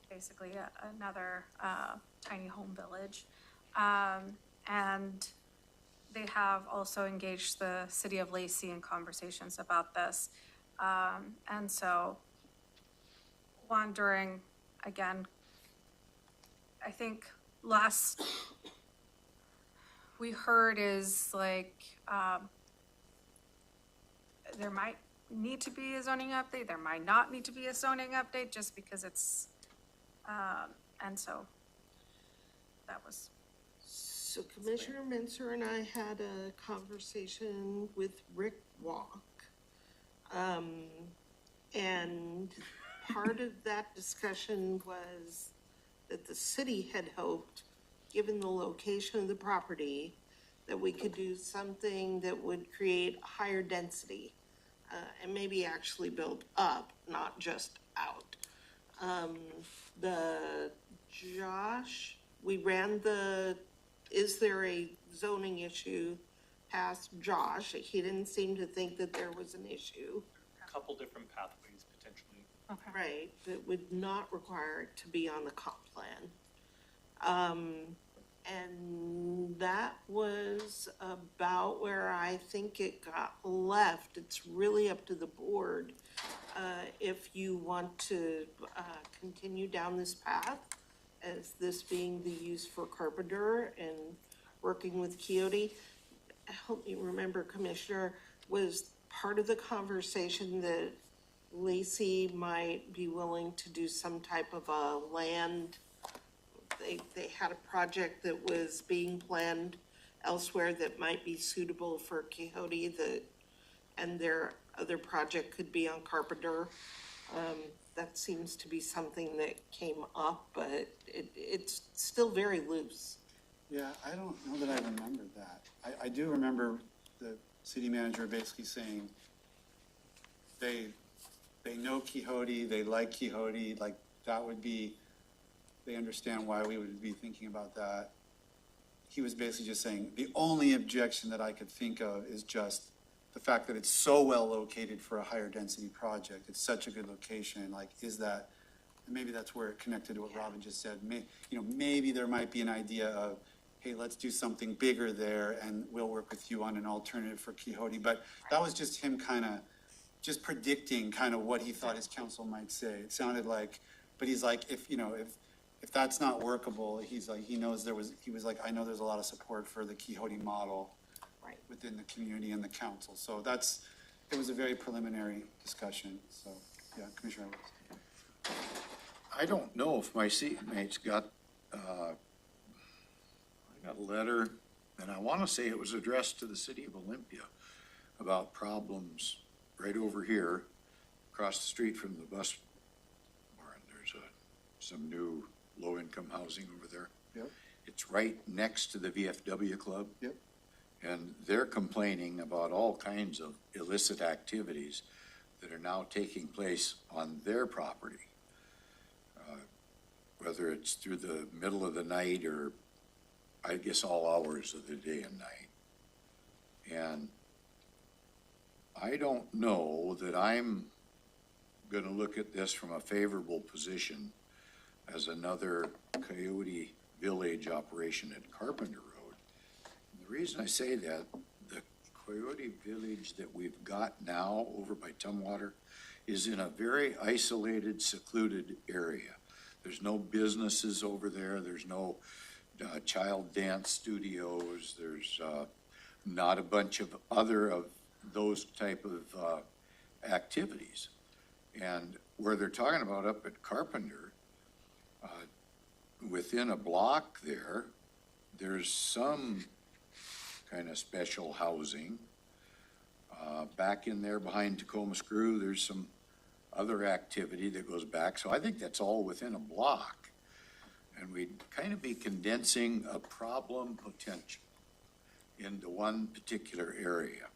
basically another tiny home village. And they have also engaged the city of Lacey in conversations about this. And so wondering, again, I think last we heard is like, there might need to be a zoning update, there might not need to be a zoning update, just because it's, and so that was, So Commissioner Mincer and I had a conversation with Rick Walk. And part of that discussion was that the city had hoped, given the location of the property, that we could do something that would create higher density, and maybe actually build up, not just out. Josh, we ran is there a zoning issue past Josh? He didn't seem to think that there was an issue. A couple different pathways potentially. okay. Right, that would not require it to be on the comp plan. And that was about where I think it got left. It's really up to the board, if you want to, continue down this path as this being the use for Carpenter and working with Coyote. Help me remember, Commissioner, was part of the conversation that Lacey might be willing to do some type of a land. They had a project that was being planned elsewhere that might be suitable for Quixote, and their other project could be on Carpenter. That seems to be something that came up, but it's still very loose. Yeah, I don't know that I remember that. I do remember the city manager basically saying they know Quixote, they like Quixote, like that would be, they understand why we would be thinking about that. He was basically just saying, the only objection that I could think of is just the fact that it's so well located for a higher density project. It's such a good location, like, is that, and maybe that's where it connected to what Robin just said. Maybe there might be an idea of, hey, let's do something bigger there and we'll work with you on an alternative for Quixote. But that was just him kind of, just predicting kind of what he thought his council might say. It sounded like, but he's like, if that's not workable, he's like, he was like, I know there's a lot of support for the Quixote model Right. within the community and the council. So it was a very preliminary discussion. So, yeah, Commissioner Edwards. I don't know if my seatmates got, I got a letter, and I want to say it was addressed to the city of Olympia about problems right over here, across the street from the bus barn. There's some new low-income housing over there. Yep. It's right next to the VFW club. Yep. And they're complaining about all kinds of illicit activities that are now taking place on their property. Whether it's through the middle of the night or I guess all hours of the day and night. And I don't know that I'm gonna look at this from a favorable position as another Coyote Village operation at Carpenter Road. And the reason I say that, the Coyote Village that we've got now over by Tumwater is in a very isolated, secluded area. There's no businesses over there. There's no child dance studios. There's not a bunch of those type of activities. And where they're talking about up at Carpenter, within a block there, there's some kind of special housing. Back in there behind Tacoma Screw, there's some other activity that goes back. So I think that's all within a block. And we'd kind of be condensing a problem potential into one particular area.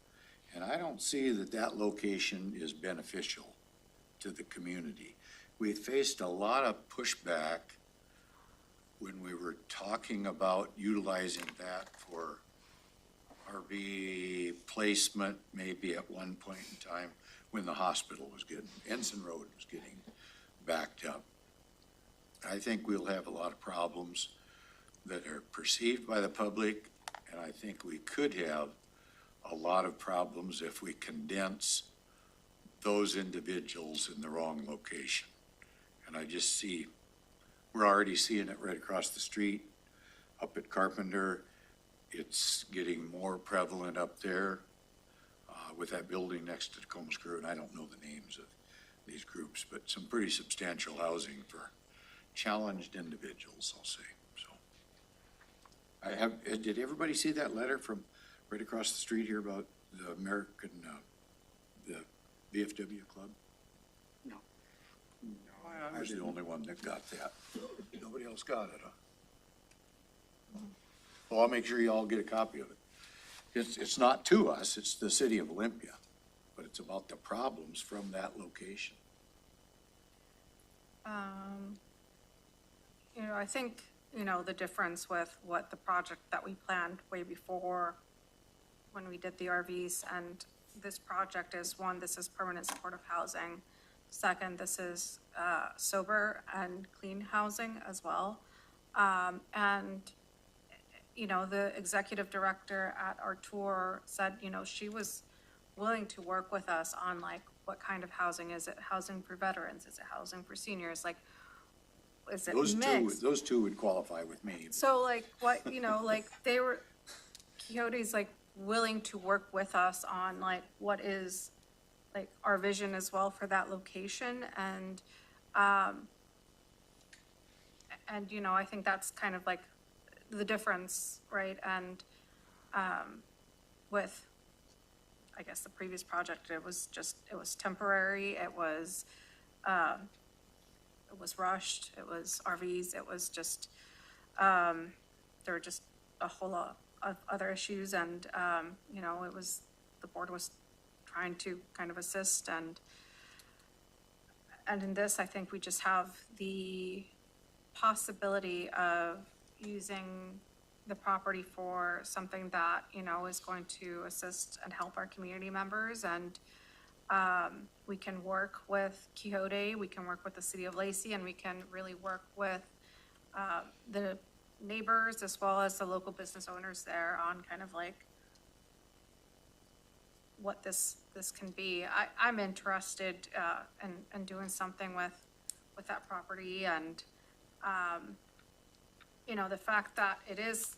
And I don't see that location is beneficial to the community. We faced a lot of pushback when we were talking about utilizing that for RV placement, maybe at one point in time when the hospital was Ensign Road was getting backed up. I think we'll have a lot of problems that are perceived by the public, and I think we could have a lot of problems if we condense those individuals in the wrong location. And I just see, we're already seeing it right across the street up at Carpenter. It's getting more prevalent up there, with that building next to Combs Crew, and I don't know the names of these groups, but some pretty substantial housing for challenged individuals, I'll say, so. Did everybody see that letter from right across the street here about the American, the VFW club? No. I was the only one that got that. Nobody else got it, huh? Well, I'll make sure you all get a copy of it. It's not to us, it's the city of Olympia, but it's about the problems from that location. I think, the difference with what the project that we planned way before when we did the RVs and this project is, one, this is permanent supportive housing. Second, this is sober and clean housing as well. The executive director at our tour said, she was willing to work with us on like, what kind of housing? Is it housing for veterans? Is it housing for seniors? Like, is it mixed? Those two would qualify with me. So like, what, Quixote's like willing to work with us on like, what is like our vision as well for that location. And I think that's kind of like the difference, right? And with, I guess, the previous project, it was temporary. It was rushed. It was RVs. It was just, there were just a whole lot of other issues. And, the board was trying to kind of assist. And in this, I think we just have the possibility of using the property for something that, is going to assist and help our community members. And we can work with Quixote, we can work with the city of Lacey, and we can really work with the neighbors as well as the local business owners there on kind of like what this can be. I'm interested in doing something with that property. And the fact that it is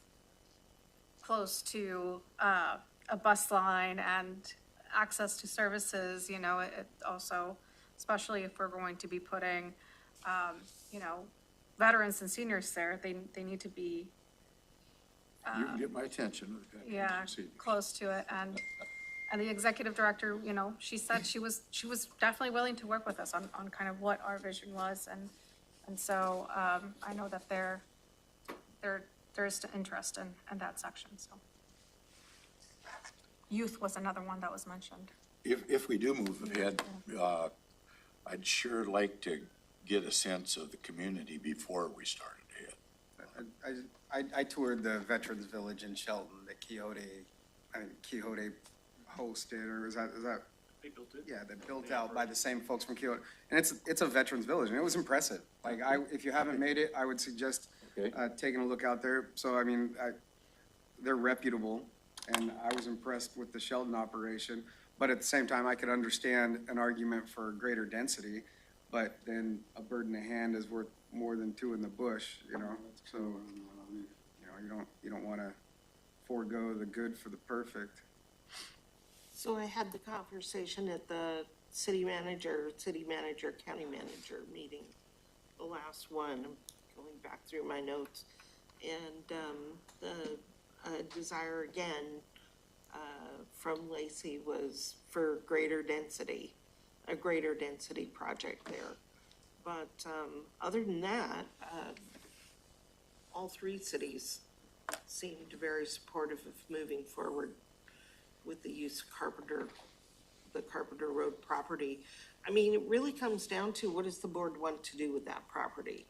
close to a bus line and access to services, it also, especially if we're going to be putting, veterans and seniors there, they need to be, You can get my attention with that. yeah, close to it. And the executive director, she said she was definitely willing to work with us on kind of what our vision was. And so I know that there's interest in that section, so. Youth was another one that was mentioned. If we do move ahead, I'd sure like to get a sense of the community before we started ahead. I toured the Veterans Village in Shelton that Quixote hosted, or is that? They built it. Yeah, that built out by the same folks from Quixote. And it's a Veterans Village, and it was impressive. Like, if you haven't made it, I would suggest taking a look out there. So, I mean, they're reputable, and I was impressed with the Sheldon operation. But at the same time, I could understand an argument for greater density, but then a bird in the hand is worth more than two in the bush, So, you don't want to forego the good for the perfect. So I had the conversation at the city manager, county manager meeting, the last one, I'm going back through my notes. And the desire again from Lacey was for a greater density project there. But other than that, all three cities seemed very supportive of moving forward with the use of the Carpenter Road property. I mean, it really comes down to what does the board want to do with that property?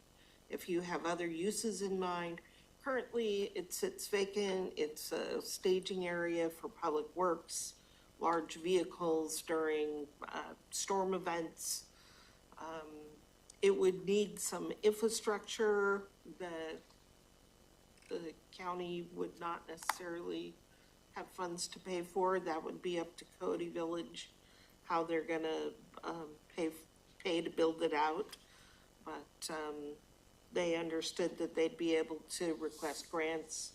If you have other uses in mind, currently it sits vacant, it's a staging area for public works, large vehicles during storm events. It would need some infrastructure that the county would not necessarily have funds to pay for. That would be up to Cody Village, how they're gonna pay to build it out. But they understood that they'd be able to request grants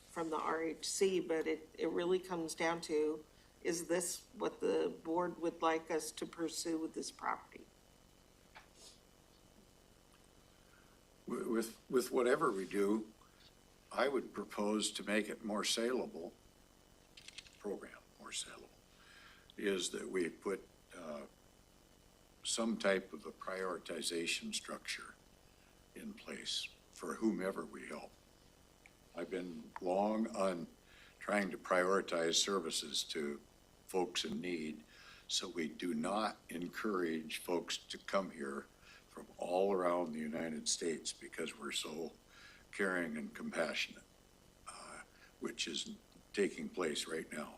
from the RHC, but it really comes down to, is this what the board would like us to pursue with this property? With whatever we do, I would propose to make it more saleable, program more saleable, is that we put some type of a prioritization structure in place for whomever we help. I've been long on trying to prioritize services to folks in need, so we do not encourage folks to come here from all around the United States because we're so caring and compassionate, which is taking place right now.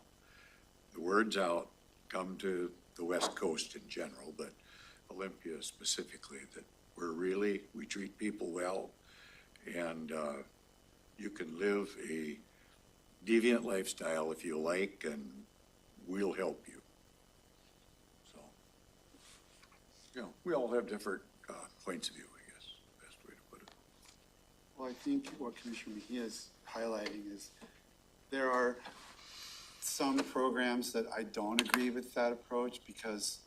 The word's out, come to the West Coast in general, but Olympia specifically, that we treat people well, and you can live a deviant lifestyle if you like, and we'll help you. So, you know, we all have different points of view, I guess, best way to put it. Well, I think what Commissioner Mejia is highlighting is there are some programs that I don't agree with that approach because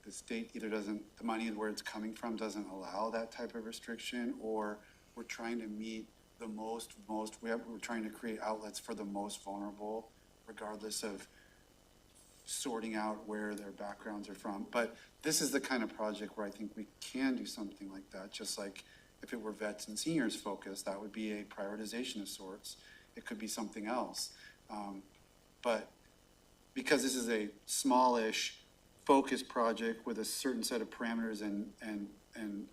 the state either doesn't, the money where it's coming from doesn't allow that type of restriction, or we're trying to meet the we're trying to create outlets for the most vulnerable, regardless of sorting out where their backgrounds are from. But this is the kind of project where I think we can do something like that, just like if it were vets and seniors focused, that would be a prioritization of sorts. It could be something else. But because this is a smallish, focused project with a certain set of parameters and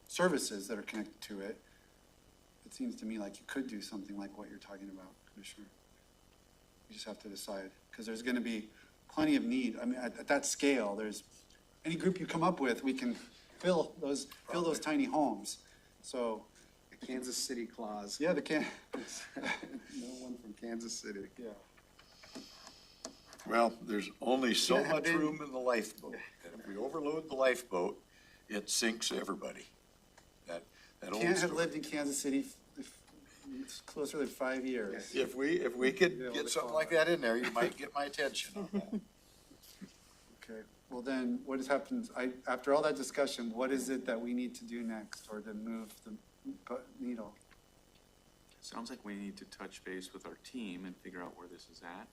services that are connected to it, it seems to me like you could do something like what you're talking about, Commissioner. You just have to decide, because there's going to be plenty of need. I mean, at that scale, there's any group you come up with, we can fill those tiny homes. So, The Kansas City clause. yeah, No one from Kansas City. yeah. Well, there's only so Yeah, much then- room in the lifeboat. And if we overload the lifeboat, it sinks everybody. That old Can't have story. lived in Kansas City it's closer than 5 years. If we could Yeah, get something like that in there, you might get my attention on that. Okay, well then, what has happened, after all that discussion, what is it that we need to do next, or to move the needle? Sounds like we need to touch base with our team and figure out where this is at,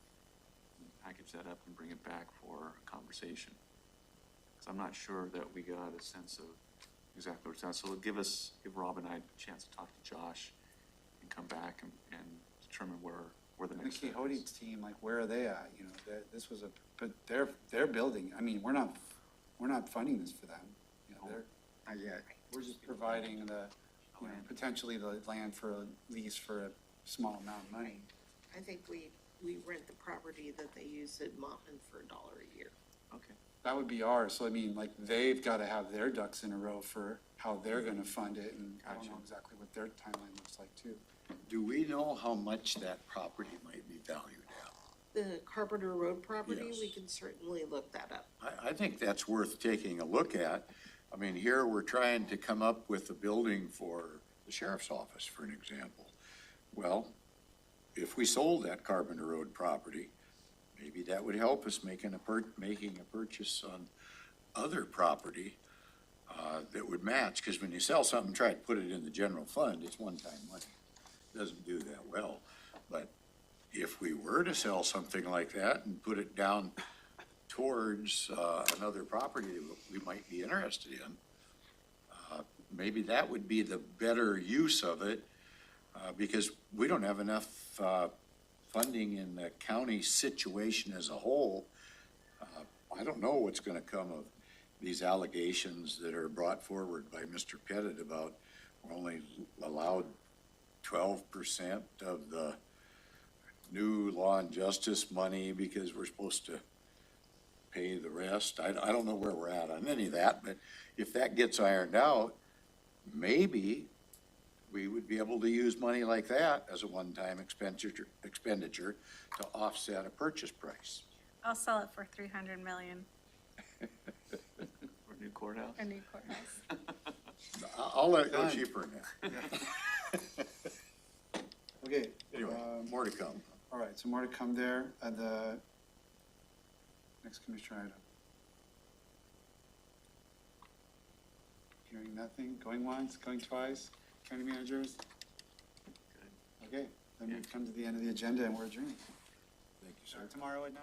and package that up and bring it back for a conversation. Because I'm not sure that we got a sense of exactly where it's at. So it'll give Rob and I a chance to talk to Josh and come back and determine where the And the next step Quixote is. team, like, where are they at? You know, this was but they're building, I mean, we're not funding this for them. You know, Not yet. we're just providing potentially the land for a lease for a small amount of money. I think we rent the property that they use in Montman for $1 a year. Okay. That would be ours, so I mean, like, they've got to have their ducks in a row for how they're gonna fund it, and I don't know Gotcha. exactly what their timeline looks like too. Do we know how much that property might be valued at? The Carpenter Road property, Yes. we can certainly look that up. I think that's worth taking a look at. I mean, here we're trying to come up with a building for the sheriff's office, for an example. Well, if we sold that Carpenter Road property, maybe that would help us making a purchase on other property that would match, because when you sell something, try to put it in the general fund, it's one-time money. Doesn't do that well. But if we were to sell something like that and put it down towards another property that we might be interested in, maybe that would be the better use of it, because we don't have enough funding in the county situation as a whole. I don't know what's gonna come of these allegations that are brought forward by Mr. Pettit about we're only allowed 12% of the new law and justice money because we're supposed to pay the rest. I don't know where we're at on any of that, but if that gets ironed out, maybe we would be able to use money like that as a one-time expenditure to offset a purchase price. I'll sell it for $300 million, For a new courthouse? a new courthouse. I'll let it go Done. cheaper than that. Okay. Anyway, more to come. All right, so more to come there at the next commissioner item. Hearing nothing, going once, going twice, county managers? Okay, then we've come to the end of the agenda and we're adjourned. Thank you, sir. Tomorrow at 9.